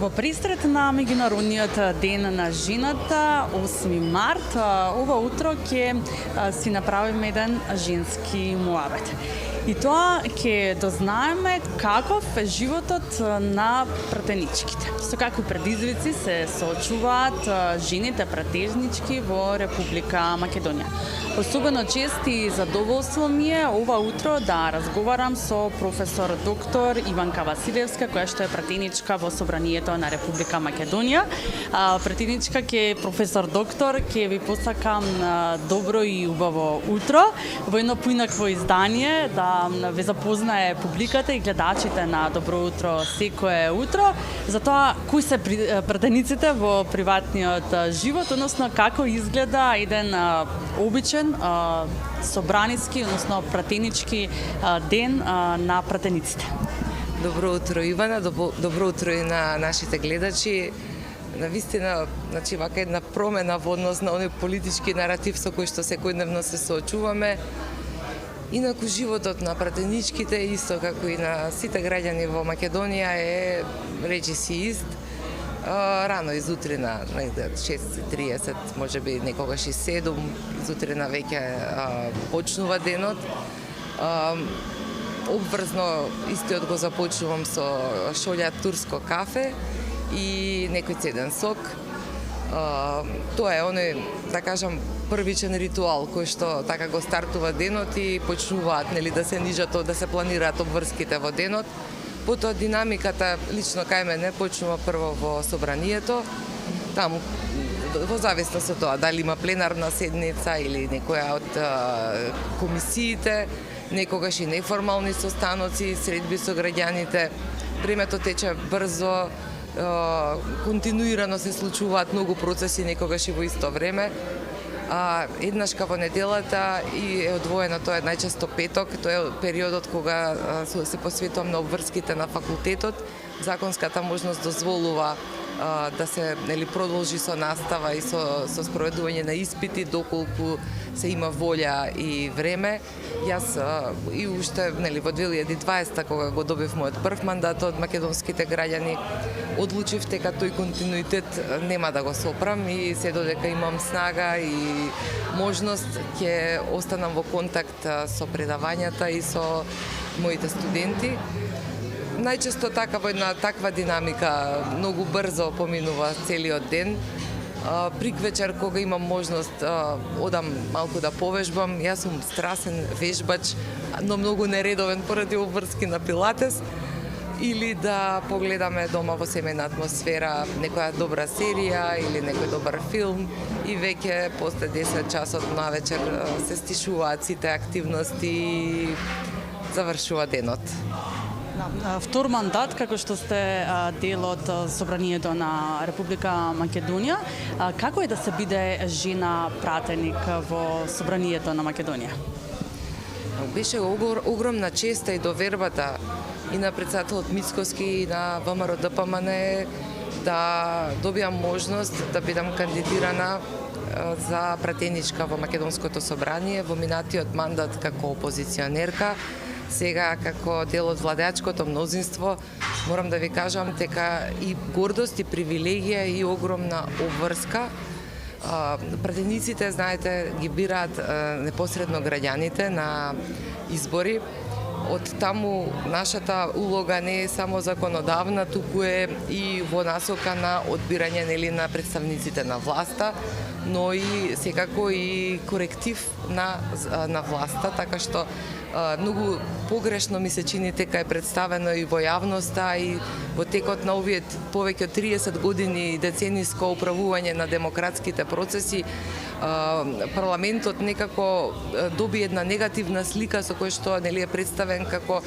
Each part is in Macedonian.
Во пресрет на меѓународниот ден на жената, 8 март, ова утро ќе си направиме еден женски муабет. И тоа ќе дознаеме каков е животот на пратеничките. Со какви предизвици се соочуваат жените пратежнички во Република Македонија. Особено чест и задоволство ми е ова утро да разговарам со професор доктор Иванка Василевска, која што е пратеничка во Собранието на Република Македонија. Пратеничка ке професор доктор, ќе ви посакам добро и убаво утро во едно поинакво издание, да ве запознае публиката и гледачите на Добро утро секое утро, за тоа кои се пратениците во приватниот живот, односно како изгледа еден обичен собраниски, односно пратенички ден на пратениците. Добро утро, Ивана, добро утро и на нашите гледачи. Навистина, значи, вака една промена во однос на оној политички наратив со кој што секојдневно се соочуваме. Инаку животот на пратеничките, исто како и на сите граѓани во Македонија, е речиси ист. Рано изутрина, 6:30, можеби некогаш и 7, изутрина веќе почнува денот. Обврзно истиот го започнувам со шолја турско кафе и некој цеден сок. Тоа е оној, да кажам, првичен ритуал кој што така го стартува денот и почнуваат да се нижат, да се планираат обврските во денот. Потоа динамиката лично кај мене почнува прво во Собранието. Таму во зависност од тоа дали има пленарна седница или некоја од комисиите, некогаш и неформални состаноци, средби со граѓаните. Времето тече брзо, континуирано се случуваат многу процеси, некогаш и во исто време. Еднашка во неделата и е одвоено, тоа е најчесто петок, тоа е периодот кога се посветувам на обврските на факултетот. Законската можност дозволува да се продолжи со настава и со спроведување на испити доколку се има волја и време. Јас и уште во 2020 кога го добив мојот прв мандат од македонските граѓани, одлучив дека тој континуитет нема да го сопрам и се додека имам снага и можност ќе останам во контакт со предавањата и со моите студенти. Најчесто така во една таква динамика многу брзо поминува целиот ден. Приквечер кога имам можност одам малку да повежбам. Јас сум страсен вежбач, но многу нередовен поради обврски на пилатес, или да погледаме дома во семејна атмосфера некоја добра серија или некој добар филм и веќе после 10 часот на вечер се стишуваат сите активности и завршува денот. Втор мандат, како што сте дел од Собранието на Република Македонија, како е да се биде жена пратеник во Собранието на Македонија? Беше огромна честа и довербата и на председателот Мицкоски и на ВМРО ДПМН да добиам можност да бидам кандидирана за пратеничка во Македонското собрание во минатиот мандат како опозиционерка. Сега, како дел од владеачкото мнозинство, морам да ви кажам дека и гордост, и привилегија, и огромна обврска. Пратениците, знаете, ги бираат непосредно граѓаните на избори. Од таму нашата улога не е само законодавна, туку е и во насока на одбирање на представниците на власта, но и секако и коректив на власта, така што многу погрешно ми се чини дека е представено и во јавноста и во текот на овие повеќе од 30 години децениско управување на демократските процеси, парламентот некако доби една негативна слика со која што е представен како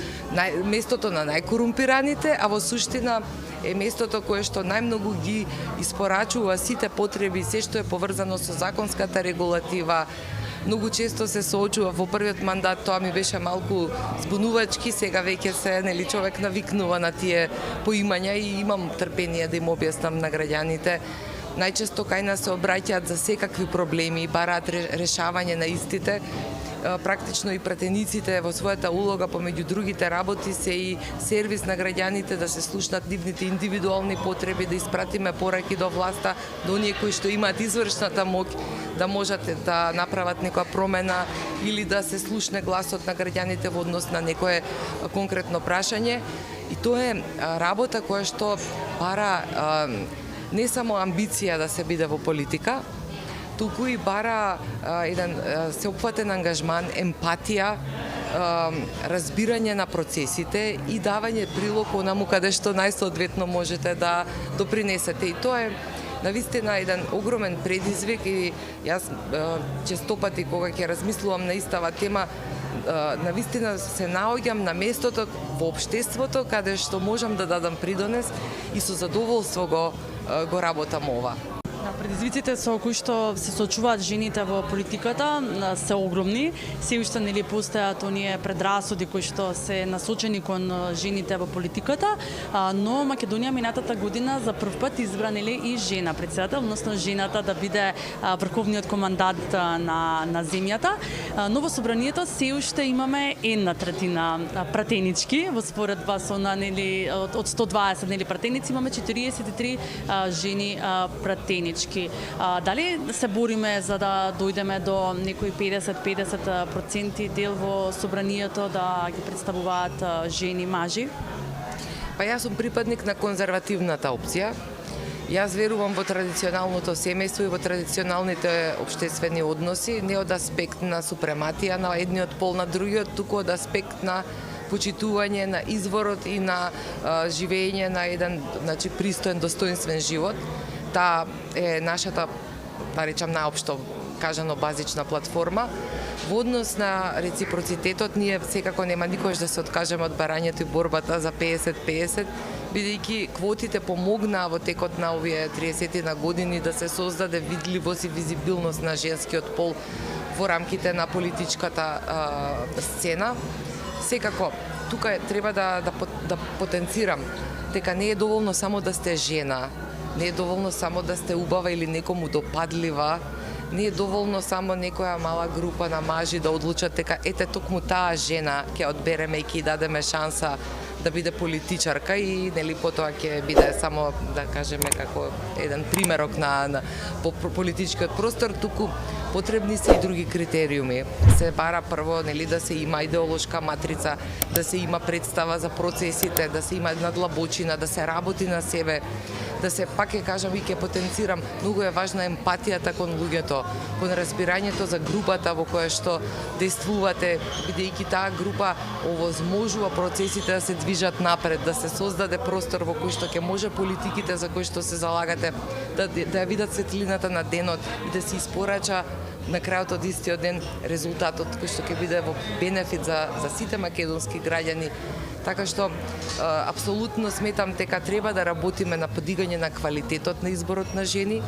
местото на најкорумпираните, а во суштина е местото кое што најмногу ги испорачува сите потреби, се што е поврзано со законската регулатива. Многу често се соочува во првиот мандат, тоа ми беше малку збунувачки, сега веќе се човек навикнува на тие поимања и имам трпение да им објаснам на граѓаните. Најчесто кај нас се обраќаат за секакви проблеми и бараат решавање на истите. практично и пратениците во својата улога помеѓу другите работи се и сервис на граѓаните, да се слушнат нивните индивидуални потреби, да испратиме пораки до власта, до оние кои што имаат извршната моќ да можат да направат некоја промена или да се слушне гласот на граѓаните во однос на некое конкретно прашање. И тоа е работа која што бара не само амбиција да се биде во политика, туку и бара еден сеопфатен ангажман, емпатија, разбирање на процесите и давање прилог онаму каде што најсоодветно можете да допринесете. И тоа е навистина еден огромен предизвик и јас честопати кога ќе размислувам на истава тема, навистина се наоѓам на местото во општеството каде што можам да дадам придонес и со задоволство го работам ова. Предизвиците со кои што се соочуваат жените во политиката се огромни. Се уште нели постојат оние предрасуди кои што се насочени кон жените во политиката, но Македонија минатата година за прв пат избра нели и жена претседател, односно жената да биде врховниот командант на земјата. Но во собранието се уште имаме 1/3 пратенички, во споредба со нели од 120 нели пратеници имаме 43 жени пратенички. Дали се бориме за да дојдеме до некои 50% дел во собранието да ги представуваат жени мажи? Па јас сум припадник на конзервативната опција. Јас верувам во традиционалното семејство и во традиционалните општествени односи, не од аспект на супрематија на едниот пол на другиот, туку од аспект на почитување на изворот и на живење на еден пристоен, достоинствен живот. Таа е нашата, да речам наопшто кажано, базична платформа. Во однос на реципроцитетот, ние секако нема никош да се откажеме од барањето и борбата за 50-50, бидејќи квотите помогнаа во текот на овие 30 на години да се создаде видливост и визибилност на женскиот пол во рамките на политичката сцена. Секако, тука треба да потенцирам дека не е доволно само да сте жена, не е доволно само да сте убава или некому допадлива, не е доволно само некоја мала група на мажи да одлучат дека ете токму таа жена ќе одбереме и ќе дадеме шанса да биде политичарка и нели потоа ќе биде само, да кажеме, како еден примерок на политичкиот простор, туку потребни се и други критериуми. Се бара прво нели да се има идеолошка матрица, да се има представа за процесите, да се има една длабочина, да се работи на себе, да се, пак ќе кажам и ќе потенцирам, многу е важна емпатијата кон луѓето, кон разбирањето за групата во која што действувате, бидејќи таа група овозможува процесите да се движат напред, да се создаде простор во кој што ќе може политиките за кои што се залагате да ја видат светлината на денот и да се испорача на крајот од истиот ден резултатот кој што ќе биде во бенефит за сите македонски граѓани. Така што апсолутно сметам дека треба да работиме на подигање на квалитетот на изборот на жени.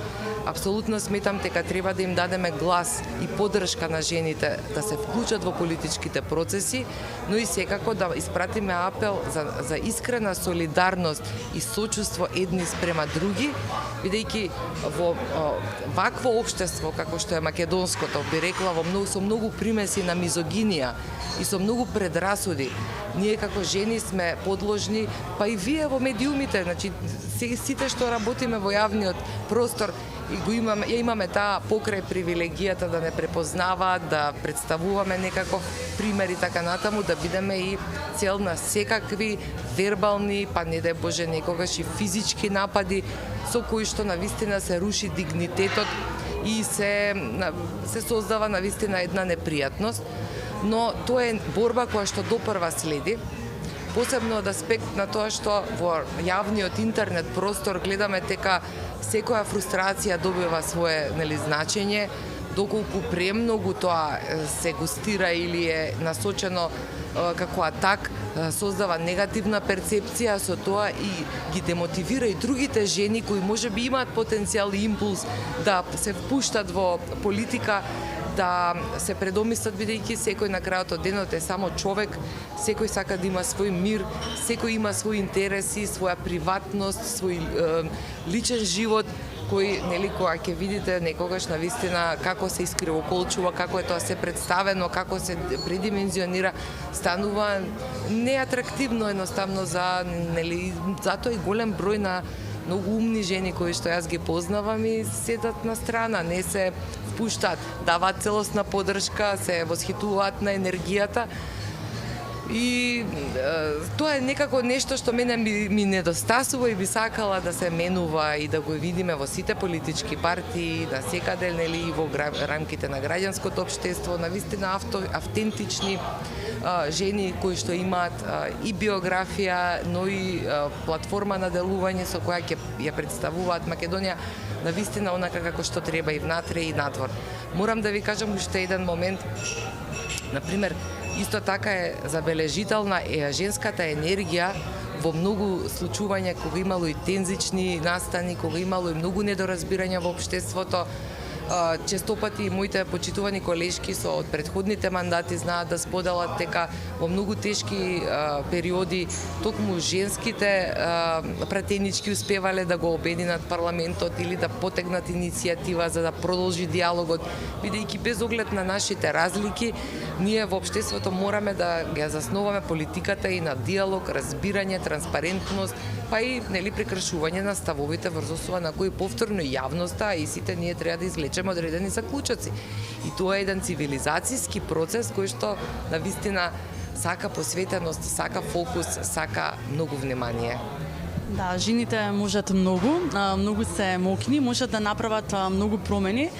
Апсолутно сметам дека треба да им дадеме глас и поддршка на жените да се вклучат во политичките процеси, но и секако да испратиме апел за искрена солидарност и сочувство едни спрема други, бидејќи во вакво општество како што е македонското, би рекла со многу примеси на мизогинија и со многу предрасуди, ние како жени сме подложни, па и вие во медиумите, значи сите што работиме во јавниот простор и имаме таа покрај привилегијата да не препознаваат, да представуваме некаков пример и така натаму, да бидеме и цел на секакви вербални, па не дај Боже некогаш и физички напади со кои што навистина се руши дигнитетот и се создава навистина една непријатност. Но тоа е борба која што допрва следи, посебно од аспект на тоа што во јавниот интернет простор гледаме дека секоја фрустрација добива свое значење, доколку премногу тоа се густира или е насочено како атак, создава негативна перцепција, со тоа и ги демотивира и другите жени кои можеби имаат потенцијал и импулс да се впуштат во политика, да се предомислат, бидејќи секој на крајот од денот е само човек, секој сака да има свој мир, секој има своји интереси, своја приватност, свој личен живот кој нели кога ќе видите некогаш навистина како се искривоколчува, како е тоа се представено, како се предимензионира, станува неатрактивно едноставно за нели затоа и голем број на многу умни жени кои што јас ги познавам и седат на страна, не се впуштаат, даваат целосна поддршка, се восхитуваат на енергијата. И тоа е некако нешто што мене ми недостасува и би сакала да се менува и да го видиме во сите политички партии, да секаде нели и во рамките на граѓанското општество, навистина автентични жени кои што имаат и биографија, но и платформа на делување со која ќе ја представуваат Македонија навистина онака како што треба и внатре и надвор. Морам да ви кажам уште еден момент. Например, исто така е забележителна женската енергија во многу случувања кога имало и тензични настани, кога имало и многу недоразбирања во општеството. Честопати моите почитувани колешки од претходните мандати знаат да споделат дека во многу тешки периоди токму женските пратенички успевале да го обединат парламентот или да потегнат иницијатива за да продолжи диалогот, бидејќи без оглед на нашите разлики, ние во општеството мораме да ја засноваме политиката и на диалог, разбирање, транспарентност, па и нели прекршување на ставовите врз основа на кои повторно јавноста и сите ние треба да извлечеме одредени заклучоци. И тоа е еден цивилизацијски процес кој што навистина сака посветеност, сака фокус, сака многу внимание. Да, жените можат многу се мокни, можат да направат многу промени,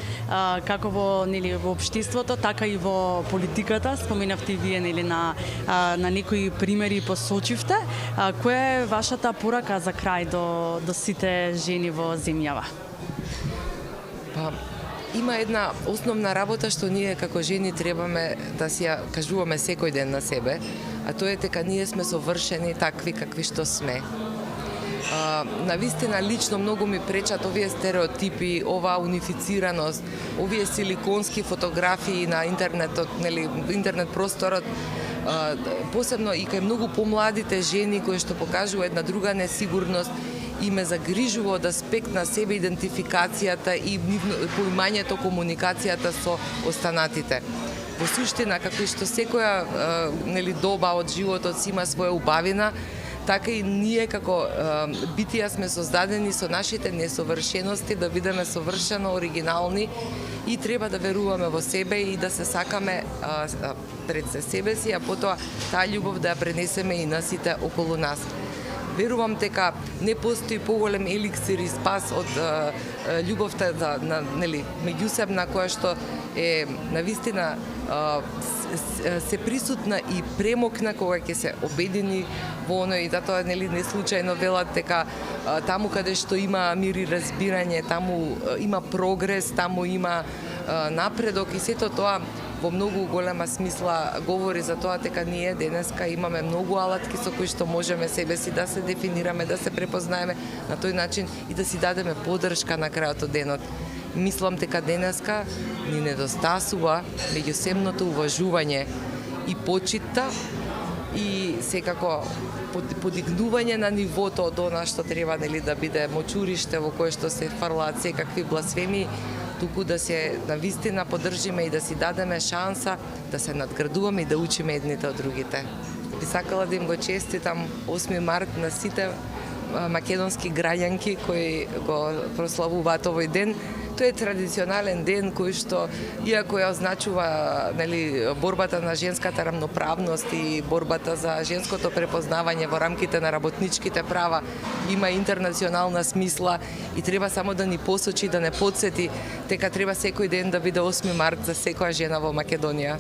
како во општеството, така и во политиката. Споменавте и вие на некои примери посочивте. Која е вашата порака за крај до сите жени во земјава? Па, има една основна работа што ние како жени требаме да си ја кажуваме секој ден на себе, а тоа е дека ние сме совршени такви какви што сме. Навистина лично многу ми пречат овие стереотипи, оваа унифицираност, овие силиконски фотографии на интернетот, интернет просторот, посебно и кај многу помладите жени кои што покажува една друга несигурност и ме загрижува од аспект на себе идентификацијата и поимањето комуникацијата со останатите. Во суштина, како и што секоја доба од животот си има своја убавина, така и ние како битија сме создадени со нашите несовршености да бидеме совршено оригинални и треба да веруваме во себе и да се сакаме пред себе си, а потоа таа љубов да ја пренесеме и на сите околу нас. Верувам дека не постои поголем еликсир и спас од љубовта меѓусебна која што е навистина се присутна и премокна кога ќе се обедини во оно и затоа не случајно велат дека таму каде што има мир и разбирање, таму има прогрес, таму има напредок и сето тоа во многу голема смисла говори за тоа дека ние денеска имаме многу алатки со кои што можеме себе си да се дефинираме, да се препознаеме на тој начин и да си дадеме поддршка на крајот од денот. Мислам дека денеска ни недостасува меѓусебното уважување и почитта и секако подигнување на нивото од она што треба да биде мочуриште во кое што се фрлаат секакви бласфеми, туку да се навистина поддржиме и да си дадеме шанса да се надградуваме и да учиме едните од другите. Би сакала да им го честитам 8 март на сите македонски граѓанки кои го прославуваат овој ден. Тој е традиционален ден кој што, иако ја означува борбата на женската рамноправност и борбата за женското препознавање во рамките на работничките права, има интернационална смисла и треба само да ни посочи, да не подсети дека треба секој ден да биде 8 март за секоја жена во Македонија.